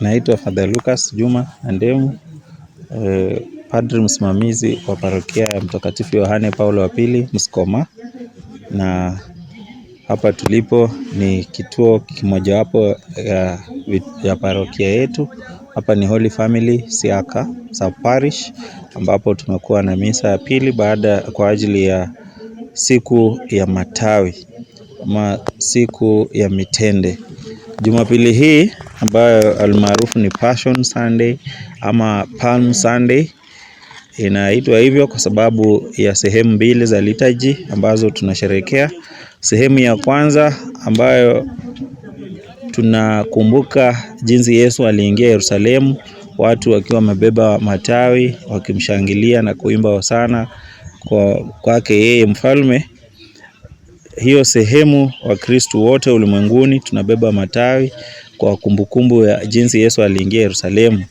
Naitwa Father Lucas Juma Andemu, padri msimamizi wa parokia ya Mtakatifu Yohane Paulo wa Pili Mskoma, na hapa tulipo ni kituo kimojawapo ya parokia yetu. Hapa ni Holy Family Siaka Sub Parish, ambapo tumekuwa na misa ya pili kwa ajili ya siku ya matawi ama siku ya mitende. Jumapili hii ambayo almaarufu ni Passion Sunday ama Palm Sunday, inaitwa hivyo kwa sababu ya sehemu mbili za liturgy ambazo tunasherehekea. Sehemu ya kwanza ambayo tunakumbuka jinsi Yesu aliingia Yerusalemu, watu wakiwa wamebeba matawi wakimshangilia na kuimba hosana kwake yeye mfalme. Hiyo sehemu Wakristo wote ulimwenguni tunabeba matawi kwa kumbukumbu ya jinsi Yesu aliingia Yerusalemu,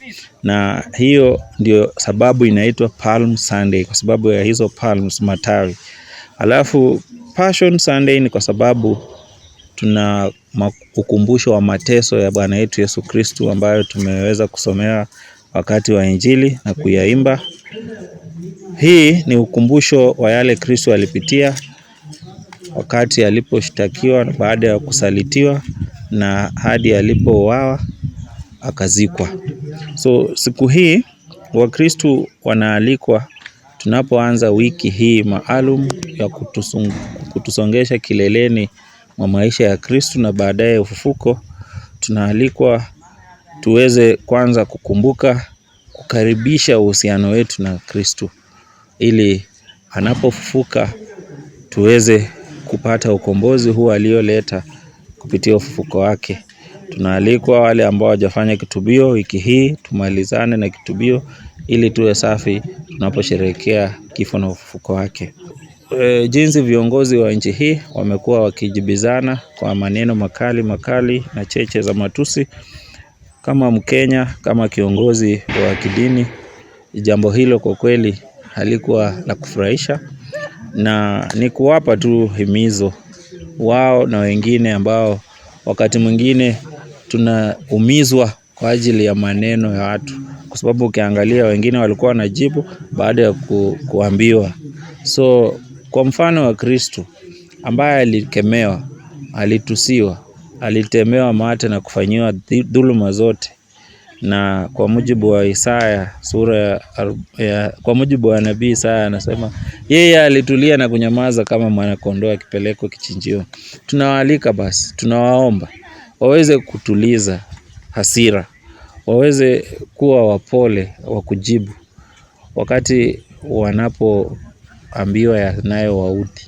na hiyo ndio sababu inaitwa Palm Sunday, kwa sababu ya hizo palms, matawi. Alafu Passion Sunday ni kwa sababu tuna ukumbusho wa mateso ya Bwana yetu Yesu Kristo ambayo tumeweza kusomea wakati wa Injili na kuyaimba. Hii ni ukumbusho wa yale Kristo alipitia wakati aliposhtakiwa baada ya kusalitiwa na hadi alipouawa akazikwa. So siku hii Wakristo wanaalikwa, tunapoanza wiki hii maalum ya kutusongesha kileleni mwa maisha ya Kristo na baadaye ufufuko, tunaalikwa tuweze kwanza kukaribisha uhusiano wetu na Kristo, ili anapofufuka tuweze kupata ukombozi huu alioleta kupitia ufufuko wake. Tunaalikwa wale ambao hawajafanya kitubio wiki hii tumalizane na kitubio ili tuwe safi tunaposherehekea kifo na ufufuko wake. Jinsi viongozi wa nchi hii wamekuwa wakijibizana kwa maneno makali na cheche za matusi, kama Mkenya, kama kiongozi wa kidini, jambo hilo kwa kweli halikuwa la kufurahisha, na ni kuwapa tu himizo wao na wengine ambao wakati mwingine tunaumizwa kwa ajili ya maneno ya watu, kwa sababu ukiangalia wengine walikuwa wanajibu baada ya kuambiwa. So kwa mfano wa Kristo ambaye alikemewa, alitusiwa, alitemewa mate na kufanyiwa dhuluma zote, na kwa mujibu wa Isaya kwa mujibu wa nabii Isaya anasema yeye alitulia na kunyamaza kama mwana kondoo akipelekwa kichinjio. Tunawaalika basi, tunawaomba waweze kutuliza hasira, waweze kuwa wapole wa kujibu wakati wanapoambiwa yanayowaudhi,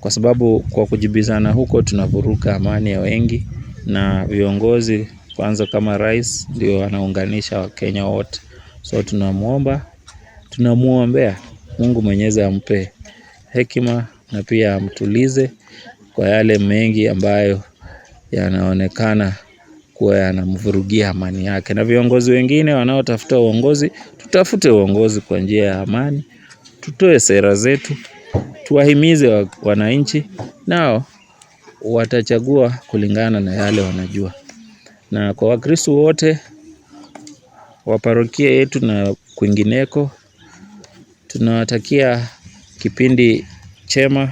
kwa sababu kwa kujibizana huko tunavuruga amani ya wengi, na viongozi kwanza kama rais ndio anaunganisha Wakenya wote. So tunamuombea Mungu Mwenyezi ampe hekima na pia amtulize kwa yale mengi ambayo yanaonekana kuwa yanamvurugia amani yake. Na viongozi wengine wanaotafuta uongozi, tutafute uongozi kwa njia ya amani, tutoe sera zetu, tuwahimize wananchi, nao watachagua kulingana na yale wanajua. Na kwa Wakristo wote wa parokia yetu na kwingineko, tunawatakia kipindi chema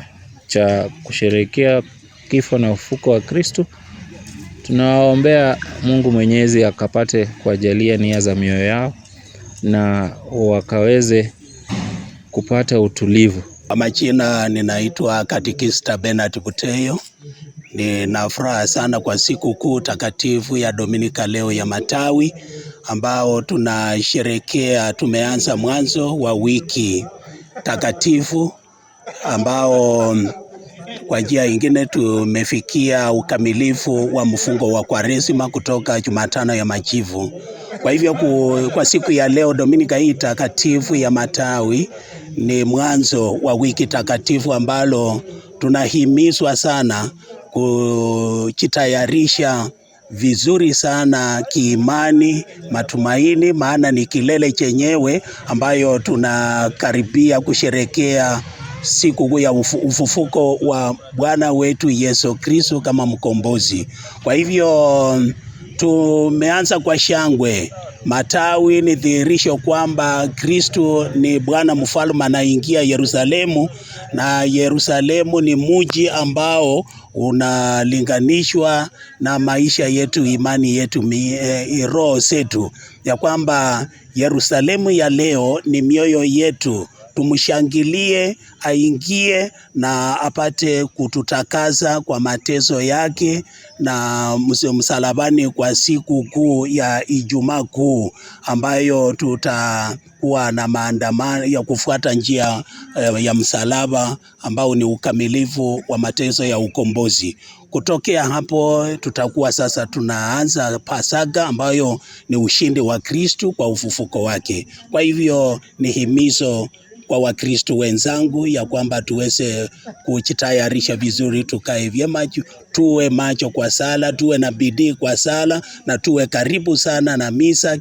cha kusherehekea kifo na ufufuko wa Kristo. Tunawaombea Mungu Mwenyezi akapate kuwajalia nia za mioyo yao na wakaweze kupata utulivu. Kwa majina ninaitwa Katekista Bernard Buteyo. Nina furaha sana kwa siku kuu takatifu ya Dominika leo ya Matawi, ambao tunasherehekea. Tumeanza mwanzo wa wiki takatifu ambao kwa njia nyingine tumefikia ukamilifu wa mfungo wa Kwaresima kutoka Jumatano ya Majivu. Kwa hivyo kwa siku ya leo Dominika hii takatifu ya Matawi ni mwanzo wa wiki takatifu ambalo tunahimizwa sana kujitayarisha vizuri sana kiimani, matumaini, maana ni kilele chenyewe ambayo tunakaribia kusherehekea siku ya ufufuko wa Bwana wetu Yesu Kristo kama mkombozi. Kwa hivyo Tumeanza kwa shangwe. Matawi ni dhihirisho kwamba Kristo ni Bwana mfalme anaingia Yerusalemu, na Yerusalemu ni mji ambao unalinganishwa na maisha yetu, imani yetu, roho zetu, ya kwamba Yerusalemu ya leo ni mioyo yetu. Tumshangilie aingie na apate kututakaza kwa mateso yake na msalabani kwa siku kuu ya Ijumaa Kuu, ambayo tutakuwa na maandamano ya kufuata njia ya msalaba ambao ni ukamilifu wa mateso ya ukombozi. Kutokea hapo tutakuwa sasa tunaanza Pasaka ambayo ni ushindi wa Kristo kwa ufufuko wake. Kwa hivyo ni himizo kwa Wakristo wenzangu ya kwamba tuweze kujitayarisha vizuri, tukae vyema, tuwe macho kwa sala, tuwe na bidii kwa sala, na tuwe karibu sana na misa.